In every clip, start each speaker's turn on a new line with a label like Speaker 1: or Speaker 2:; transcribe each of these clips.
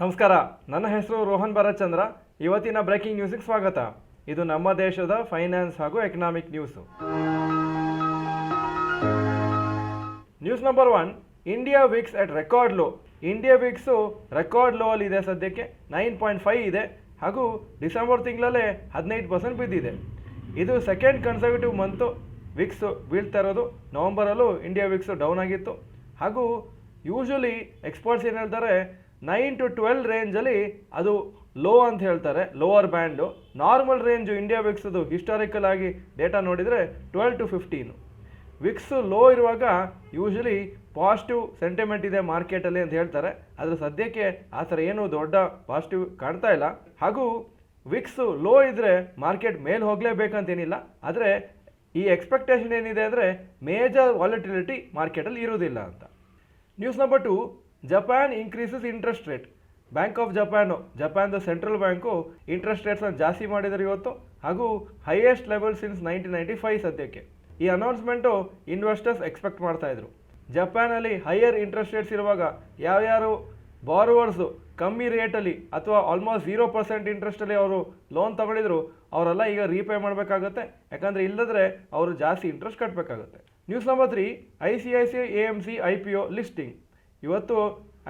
Speaker 1: ನಮಸ್ಕಾರ, ನನ್ನ ಹೆಸರು ರೋಹನ್ ಭರತ್ಚಂದ್ರ. ಇವತ್ತಿನ ಬ್ರೇಕಿಂಗ್ ನ್ಯೂಸ್ಗೆ ಸ್ವಾಗತ. ಇದು ನಮ್ಮ ದೇಶದ ಫೈನಾನ್ಸ್ ಹಾಗೂ economic news. News number 1, India Vicks at record low. India wicks record low ಅಲ್ಲಿ ಇದೆ. ಸದ್ಯಕ್ಕೆ 9.5 ಇದೆ ಹಾಗೂ ಡಿಸೆಂಬರ್ ತಿಂಗಳಲ್ಲೇ 18% ಬಿದ್ದಿದೆ. ಇದು ಸೆಕೆಂಡ್ ಕನ್ಸರ್ವೇಟಿವ್ ಮಂತು ವಿಕ್ಸು ಬೀಳ್ತಾ ಇರೋದು. ನವಂಬರಲ್ಲೂ ಇಂಡಿಯಾ ವಿಕ್ಸು ಡೌನ್ ಆಗಿತ್ತು ಹಾಗೂ ಯೂಶಲಿ ಎಕ್ಸ್ಪರ್ಟ್ಸ್ ಏನು ಹೇಳ್ತಾರೆ, 9 to 12 ರೇಂಜಲ್ಲಿ ಅದು ಲೋ ಅಂತ ಹೇಳ್ತಾರೆ, lower band. Normal range India ವಿಕ್ಸದು ಹಿಸ್ಟಾರಿಕಲ್ ಆಗಿ ಡೇಟಾ ನೋಡಿದರೆ 12 to 15. ವಿಕ್ಸು ಲೋ ಇರುವಾಗ ಯೂಶಲಿ ಪಾಸಿಟಿವ್ ಸೆಂಟಿಮೆಂಟ್ ಇದೆ ಮಾರ್ಕೆಟಲ್ಲಿ ಅಂತ ಹೇಳ್ತಾರೆ. ಆದರೆ ಸದ್ಯಕ್ಕೆ ಆ ಥರ ಏನೂ ದೊಡ್ಡ ಪಾಸಿಟಿವ್ ಕಾಣ್ತಾ ಇಲ್ಲ. ಹಾಗೂ ವಿಕ್ಸು ಲೋ ಇದ್ದರೆ ಮಾರ್ಕೆಟ್ ಮೇಲೆ ಹೋಗಲೇಬೇಕಂತೇನಿಲ್ಲ. ಆದರೆ ಈ ಎಕ್ಸ್ಪೆಕ್ಟೇಷನ್ ಏನಿದೆ ಅಂದರೆ ಮೇಜರ್ ವಾಲಿಟಿಲಿಟಿ ಮಾರ್ಕೆಟಲ್ಲಿ ಇರೋದಿಲ್ಲ ಅಂತ. News number 2, Japan increases interest rate. Bank of ಜಪಾನ್ದು ಸೆಂಟ್ರಲ್ ಬ್ಯಾಂಕು ಇಂಟ್ರೆಸ್ಟ್ ರೇಟ್ಸನ್ನು ಜಾಸ್ತಿ ಮಾಡಿದ್ದಾರೆ ಇವತ್ತು ಹಾಗೂ ಹೈಯೆಸ್ಟ್ ಲೆವೆಲ್ ಸಿನ್ಸ್ 1995 ಸದ್ಯಕ್ಕೆ. ಈ ಅನೌನ್ಸ್ಮೆಂಟು ಇನ್ವೆಸ್ಟರ್ಸ್ ಎಕ್ಸ್ಪೆಕ್ಟ್ ಮಾಡ್ತಾಯಿದ್ರು. ಜಪಾನಲ್ಲಿ ಹೈಯರ್ ಇಂಟ್ರೆಸ್ಟ್ ರೇಟ್ಸ್ ಇರುವಾಗ ಯಾವ್ಯಾರು ಬಾರೋವರ್ಸು ಕಮ್ಮಿ ರೇಟಲ್ಲಿ ಅಥವಾ ಆಲ್ಮೋಸ್ಟ್ 0% ಇಂಟ್ರೆಸ್ಟಲ್ಲಿ ಅವರು ಲೋನ್ ತಗೊಂಡಿದ್ರು ಅವರೆಲ್ಲ ಈಗ ರೀಪೇ ಮಾಡಬೇಕಾಗುತ್ತೆ. ಯಾಕಂದರೆ ಇಲ್ಲದ್ರೆ ಅವರು ಜಾಸ್ತಿ ಇಂಟ್ರೆಸ್ಟ್ ಕಟ್ಟಬೇಕಾಗುತ್ತೆ. News number 3, ICICI AMC IPO listing. ಇವತ್ತು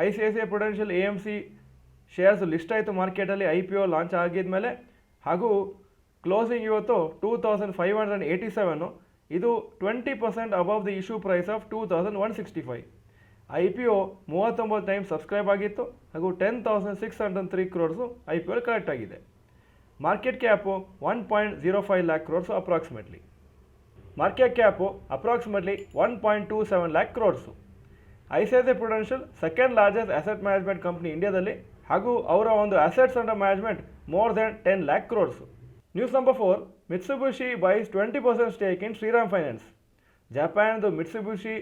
Speaker 1: ICICI Prudential AMC shares list ಆಯಿತು ಮಾರ್ಕೆಟಲ್ಲಿ IPO ಲಾಂಚ್ ಆಗಿದ ಮೇಲೆ. ಹಾಗೂ ಕ್ಲೋಸಿಂಗ್ ಇವತ್ತು 2587. ಇದು 20% above the issue price of 2165. IPO 39 time subscribe ಆಗಿತ್ತು ಹಾಗೂ 10,603 crores IPO ಕಲೆಕ್ಟ್ ಆಗಿದೆ. Market cap 1.05 lakh crores approximately. Market cap approximately 1.27 lakh crores. ICICI Prudential second largest asset management company ಇಂಡಿಯಾದಲ್ಲಿ ಹಾಗೂ ಅವರ ಒಂದು assets under management more than 10 lakh crores. News number 4, Mitsubishi buys 20% stake in Shriram Finance. ಜಪಾನ್ದು Mitsubishi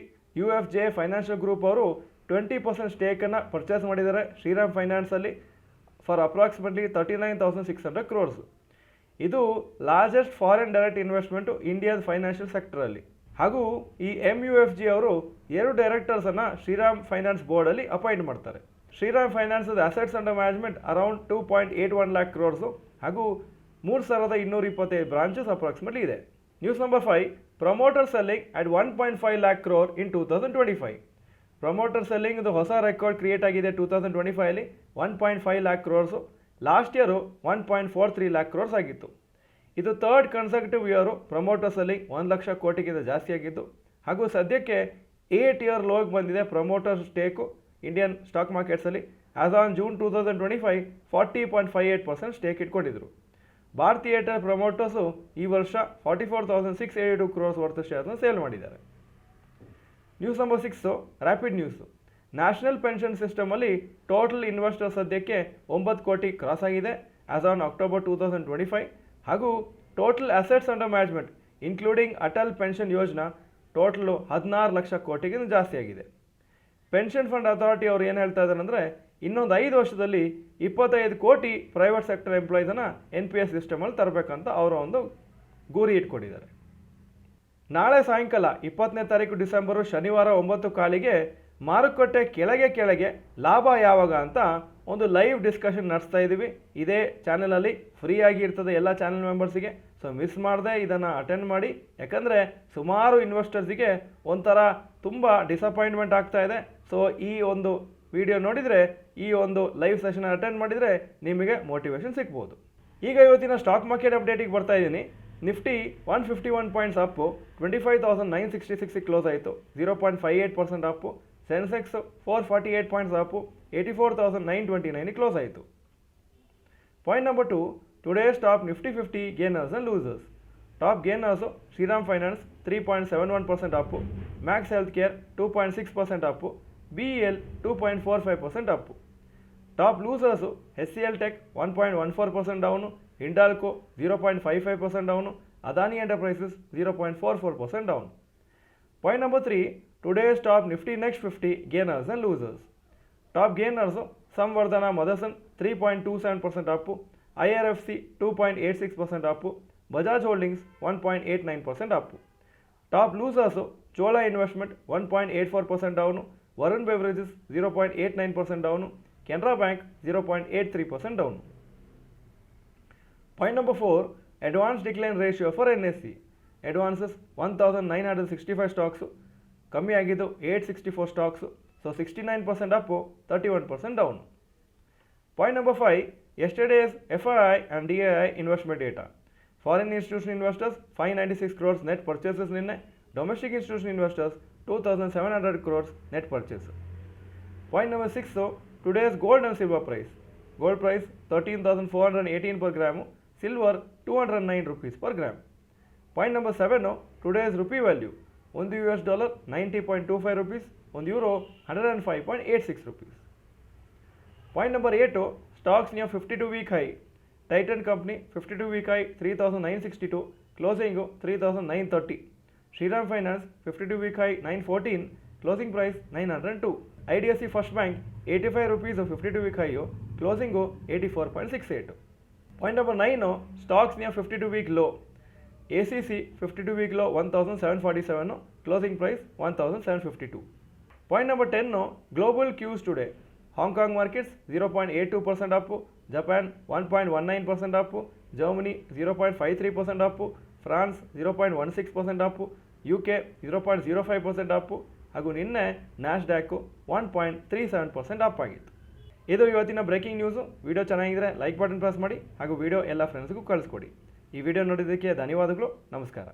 Speaker 1: UFJ financial group ಅವರು 20% ಸ್ಟೇಕನ್ನು purchase ಮಾಡಿದ್ದಾರೆ ಶ್ರೀರಾಮ್ ಫೈನಾನ್ಸಲ್ಲಿ for approximately 39,600 crores. ಇದು largest foreign direct investment ಇಂಡಿಯಾದ ಫೈನಾನ್ಷಿಯಲ್ ಸೆಕ್ಟರಲ್ಲಿ. ಹಾಗೂ ಈ MUFG ಅವರು 2 ಡೈರೆಕ್ಟರ್ಸನ್ನು ಶ್ರೀರಾಮ್ ಫೈನಾನ್ಸ್ ಬೋರ್ಡಲ್ಲಿ ಅಪಾಯಿಂಟ್ ಮಾಡ್ತಾರೆ. ಶ್ರೀರಾಮ್ ಫೈನಾನ್ಸದ assets under management around 2.81 lakh crores ಹಾಗೂ 3,225 ಬ್ರಾಂಚಸ್ ಅಪ್ರಾಕ್ಸಿಮೇಟ್ಲಿ ಇದೆ. News number 5, promoter selling at 1.5 lakh crore in 2025. Promoter selling ಇದು ಹೊಸ ರೆಕಾರ್ಡ್ ಕ್ರಿಯೇಟ್ ಆಗಿದೆ 2025ಅಲ್ಲಿ. 1.5 lakh crores. Last year 1.43 lakh crores ಆಗಿತ್ತು. ಇದು third conservative year promoter selling 1 ಲಕ್ಷ ಕೋಟಿಗಿಂತ ಜಾಸ್ತಿ ಆಗಿದ್ದು. ಹಾಗೂ ಸದ್ಯಕ್ಕೆ 8 ಇಯರ್ ಲೋಗೆ ಬಂದಿದೆ ಪ್ರಮೋಟರ್ ಸ್ಟೇಕು ಇಂಡಿಯನ್ ಸ್ಟಾಕ್ ಮಾರ್ಕೆಟ್ಸಲ್ಲಿ. ಆಸ್ ಆನ್ ಜೂನ್ 2025 40.58% ಸ್ಟೇಕ್ ಇಟ್ಕೊಂಡಿದ್ರು. ಭಾರತೀಯ ಏರ್ಟೆಲ್ ಪ್ರಮೋಟರ್ಸು ಈ ವರ್ಷ 44,682 crores ವರ್ತ್ ಶೇರ್ನ ಸೇಲ್ ಮಾಡಿದ್ದಾರೆ. News number 6, rapid news. National pension ಸಿಸ್ಟಮಲ್ಲಿ ಟೋಟಲ್ ಇನ್ವೆಸ್ಟರ್ ಸದ್ಯಕ್ಕೆ 9 ಕೋಟಿ ಕ್ರಾಸ್ ಆಗಿದೆ ಆಸ್ ಆನ್ ಅಕ್ಟೋಬರ್ 2025. ಹಾಗೂ total assets under management including Atal pension ಯೋಜನಾ ಟೋಟಲು 16 ಲಕ್ಷ ಕೋಟಿಗಿಂತ ಜಾಸ್ತಿ ಆಗಿದೆ. ಪೆನ್ಷನ್ ಫಂಡ್ ಅಥಾರಿಟಿ ಅವರು ಏನು ಹೇಳ್ತಾ ಇದ್ದಾರೆ ಅಂದರೆ ಇನ್ನೊಂದು 5 ವರ್ಷದಲ್ಲಿ 25 ಕೋಟಿ ಪ್ರೈವೇಟ್ ಸೆಕ್ಟರ್ ಎಂಪ್ಲಾಯೀಸನ್ನು NPS ಸಿಸ್ಟಮಲ್ಲಿ ತರಬೇಕಂತ ಅವರ ಒಂದು ಗುರಿ ಇಟ್ಕೊಂಡಿದ್ದಾರೆ. ನಾಳೆ ಸಾಯಂಕಾಲ 20ನೇ ತಾರೀಕು ಡಿಸೆಂಬರು ಶನಿವಾರ 9:15ಗೆ ಮಾರುಕಟ್ಟೆ ಕೆಳಗೆ ಲಾಭ ಯಾವಾಗ ಅಂತ ಒಂದು ಲೈವ್ ಡಿಸ್ಕಷನ್ ನಡೆಸ್ತಾ ಇದ್ದೀವಿ. ಇದೇ ಚಾನಲಲ್ಲಿ ಫ್ರೀ ಆಗಿ ಇರ್ತದೆ ಎಲ್ಲ ಚಾನಲ್ ಮೆಂಬರ್ಸಿಗೆ. ಸೊ ಮಿಸ್ ಮಾಡದೆ ಇದನ್ನು ಅಟೆಂಡ್ ಮಾಡಿ. ಯಾಕಂದರೆ ಸುಮಾರು ಇನ್ವೆಸ್ಟರ್ಸಿಗೆ ಒಂಥರ ತುಂಬ ಡಿಸಪಾಯಿಂಟ್ಮೆಂಟ್ ಆಗ್ತಾ ಇದೆ. ಸೊ ಈ ಒಂದು ವಿಡಿಯೋ ನೋಡಿದರೆ, ಈ ಒಂದು ಲೈವ್ ಸೆಷನ್ ಅಟೆಂಡ್ ಮಾಡಿದರೆ ನಿಮಗೆ ಮೋಟಿವೇಶನ್ ಸಿಗ್ಬೋದು. ಈಗ ಇವತ್ತಿನ ಸ್ಟಾಕ್ ಮಾರ್ಕೆಟ್ ಅಪ್ಡೇಟಿಗೆ ಬರ್ತಾ ಇದ್ದೀನಿ. ನಿಫ್ಟಿ 151 ಪಾಯಿಂಟ್ಸ್ ಅಪ್ಪು 25,966 ಕ್ಲೋಸ್ ಆಯಿತು, 0.58% up. Sensex 448 points up 84,929 close ಆಯಿತು. Point number 2, today's top Nifty 50 gainers and losers. Top gainers Shriram Finance 3.71% up, Max health care 2.6% up, BEL 2.45% up. Top losers HCL tech 1.14% down, Hindalco 0.55% down, Adani Enterprises 0.44% down. Point number 3, today's top Nifty next 50 gainers and losers. Top gainers Samvardhana Motherson 3.27% up, IRFC 2.86% up, Bajaj holdings 1.89% up. Top losers Chola investment 1.84% down, Varun beverages 0.89% down, Canara bank 0.83% down. Point number 4, advance decline ratio for NSE. Advances 1965 stocks, ಕಮ್ಮಿ ಆಗಿದ್ದು 864 stocks. So 69% up, 31% down. Point number 5, yesterday's FII and DII investment data. Foreign institutional investors 596 crores net purchases ನಿನ್ನೆ. Domestic institution investors 2700 crores net purchase. Point number 6, today's gold and silver price. Gold price 13,418 per gram, silver 209 rupees per gram. Point number 7, today's rupee value. ಒಂದು $, 90.25 rupees, ಒಂದು euro 105.86 rupees. Point number 8, stocks near 52-week high. Titan Company 52-week high 3,962, closing 3,930. Shriram Finance 52-week high 914, closing price 902. IDFC First Bank 85 rupees 52-week high, closing 84.68. Point number 9, stocks near 52-week low. ACC 52-week low 1,747, closing price 1,752. Point number 10, global cues today. Hong Kong markets 0.82% up, Japan 1.19% up, Germany 0.53% up, France 0.16% up, UK 0.05% up, ಹಾಗೂ ನಿನ್ನೆ Nasdaq 1.37% up ಆಗಿತ್ತು. ಇದು ಇವತ್ತಿನ breaking news. Video ಚೆನ್ನಾಗಿದ್ರೆ like button press ಮಾಡಿ ಹಾಗೂ video ಎಲ್ಲ ಫ್ರೆಂಡ್ಸ್ಗೂ ಕಳಿಸ್ಕೊಡಿ. ಈ ವಿಡಿಯೋ ನೋಡಿದ್ದಕ್ಕೆ ಧನ್ಯವಾದಗಳು. ನಮಸ್ಕಾರ.